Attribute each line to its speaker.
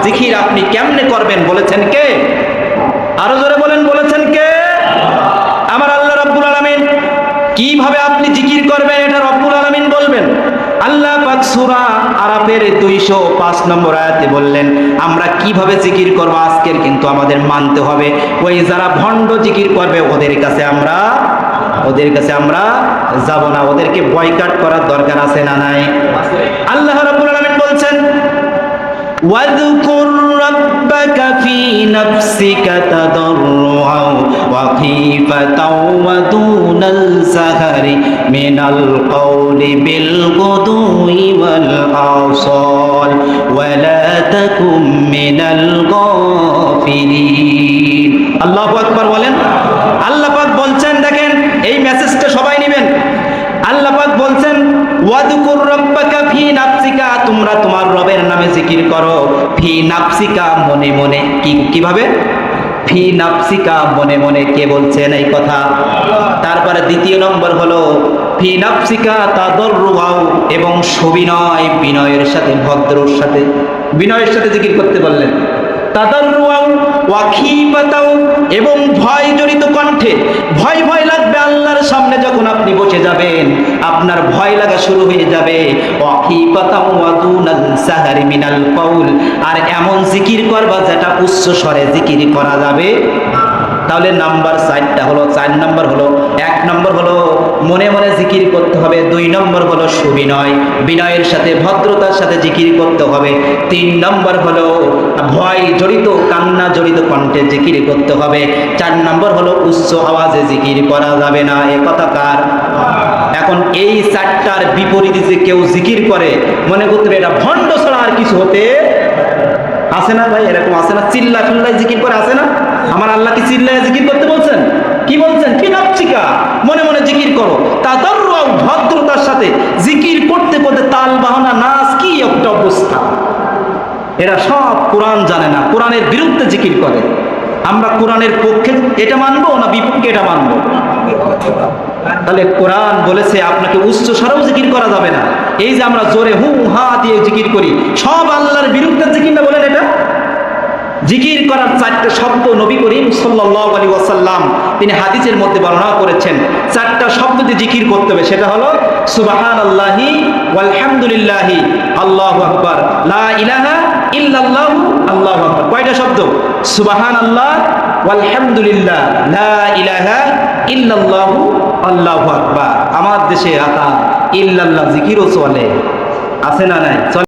Speaker 1: জিকির আপনি কেমনে করবেন বলেছেন কে? আরো জোরে বলেন, বলেছেন কে? আমার আল্লাহ রাব্বুল আলামিন। কিভাবে আপনি জিকির করবেন এটা রব্বুল আলামিন বলবেন। আল্লাহ পাক সূরা আরাফের 205 নম্বর আয়াতে বললেন আমরা কিভাবে জিকির করব আজকের কিন্তু আমাদের মানতে হবে। ওই যারা ভণ্ড জিকির করবে ওদের কাছে আমরা যাব না, ওদেরকে বয়কট করার দরকার আছে না নাই? আল্লাহ রাব্বুল আলামিন বলছেন ওয়াযকুর রাব্বাকা ফী নাফসিকা তাদাররুআন ওয়া খীফাতাও ওয়া দুনাল সাহরি মিনাল কওলি বিল গুদুই ওয়াল আসাল ওয়া লা তাকুম মিনাল গাফিলিন। আল্লাহু আকবার বলেন। আল্লাহ পাক বলছেন, দেখেন এই মেসেজটা সবাই নেবেন। আল্লাহ পাক বলছেন ওয়াযকুর রাব্বাকা ফী নাফসিকা, তোমরা তোমার রবের নামে জিকির করো। ফী নাফসিকা, মনে মনে। কিভাবে? ফী নাফসিকা, মনে মনে। কে বলছেন এই কথা? তারপরে দ্বিতীয় নম্বর হলো ফী নাফসিকা তাদাররুআও, এবং সবিনয়, বিনয়ের সাথে, ভদ্রর সাথে, বিনয়ের সাথে জিকির করতে বললেন। তাদাররুআও ওয়া খীফাতাও, এবং ভয় জড়িত কণ্ঠে। ভয় ভয় লাগবে আল্লাহর সামনে যখন আপনি বসে যাবেন, আপনার ভয় লাগা শুরু হয়ে যাবে। ওয়া খীফাতাও ওয়া দুনাল সাহরি মিনাল কওল, আর এমন জিকির করবা যেটা উচ্চ স্বরে জিকির করা যাবে। তাহলে নাম্বার 4টা হলো। 4 নম্বর হলো, 1 নম্বর হলো মনে মনে জিকির করতে হবে। 2 নম্বর হলো সুবিনয়, বিনয়ের সাথে, ভদ্রতার সাথে জিকির করতে হবে। 3 নম্বর হলো ভয় জড়িত, কান্না জড়িত কণ্ঠে জিকির করতে হবে। 4 নম্বর হলো উচ্চ আওয়াজে জিকির করা যাবে না। এ কথা কার? এখন এই 4টার বিপরীতে যে কেউ জিকির করে, মনে করতে হবে এটা ভণ্ড ছাড়া আর কিছু হতে আছে না ভাই? এরকম আছে না? চিল্লা চিল্লায় জিকির করে আছে না? আমার আল্লাহ কি চিল্লায় জিকির করতে বলছেন? কি বলছেন? ফী নাফসিকা, মনে মনে জিকির করো। তাদাররুআও, ভদ্রতার সাথে জিকির করতে করতে তাল বাহানা, নাচ, কি একটা অবস্থা। এরা সব কোরআন জানে না, কোরআনের বিরুদ্ধে জিকির করে। আমরা কোরআনের পক্ষে এটা মানবো না বিপক্ষে এটা মানবো? তাহলে কোরআন বলেছে আপনাকে উচ্চ স্বরেও জিকির করা যাবে না। এই যে আমরা জোরে হু হা দিয়ে জিকির করি, সব আল্লাহর বিরুদ্ধে জিকির না, বলেন এটা? জিকির করার 4টা শব্দ নবী করিম সাল্লাল্লাহু আলাইহি ওয়াসাল্লাম তিনি হাদিসের মধ্যে বর্ণনা করেছেন। 4টা শব্দ দিয়ে জিকির করতে হবে। সেটা হলো সুবহানাল্লাহি ওয়াল হামদুলিল্লাহি আল্লাহু আকবার, লা ইলাহা ইল্লাল্লাহু আল্লাহু আকবার। কয়টা শব্দ? সুবহানাল্লাহ ওয়াল হামদুলিল্লাহ, লা ইলাহা ইল্লাল্লাহু আল্লাহু আকবার। আমার দেশে আতা ইল্লাল্লাহ জিকিরও চলে, আছে না নাই?